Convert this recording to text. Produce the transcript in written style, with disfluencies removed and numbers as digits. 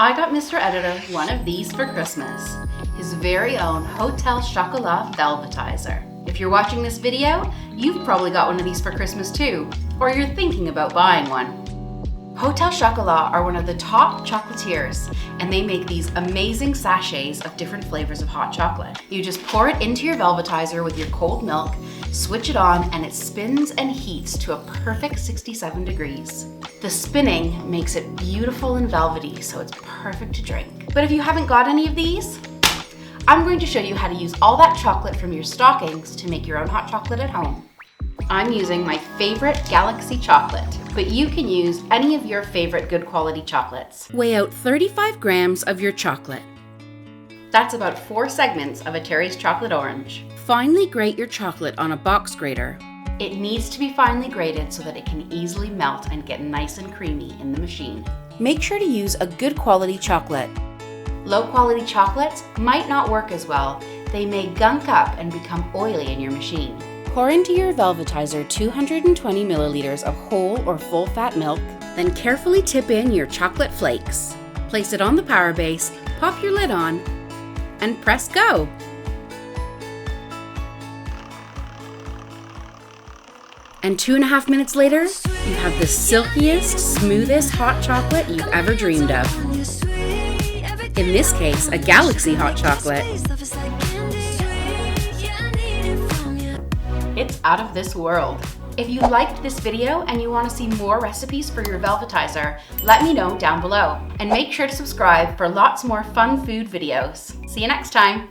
I got Mr. Editor one of these for Christmas, his very own Hotel Chocolat Velvetiser. If you're watching this video, you've probably got one of these for Christmas too, or you're thinking about buying one. Hotel Chocolat are one of the top chocolatiers, and they make these amazing sachets of different flavors of hot chocolate. You just pour it into your Velvetiser with your cold milk, switch it on, and it spins and heats to a perfect 67 degrees. The spinning makes it beautiful and velvety, so it's perfect to drink. But if you haven't got any of these, I'm going to show you how to use all that chocolate from your stockings to make your own hot chocolate at home. I'm using my favorite Galaxy chocolate, but you can use any of your favorite good quality chocolates. Weigh out 35 grams of your chocolate. That's about 4 segments of a Terry's chocolate orange. Finely grate your chocolate on a box grater. It needs to be finely grated so that it can easily melt and get nice and creamy in the machine. Make sure to use a good quality chocolate. Low quality chocolates might not work as well. They may gunk up and become oily in your machine. Pour into your Velvetiser 220 milliliters of whole or full fat milk, then carefully tip in your chocolate flakes. Place it on the power base, pop your lid on, and press go. And 2.5 minutes later, you have the silkiest, smoothest hot chocolate you've ever dreamed of. In this case, a Galaxy hot chocolate. It's out of this world. If you liked this video and you want to see more recipes for your Velvetiser, let me know down below. And make sure to subscribe for lots more fun food videos. See you next time.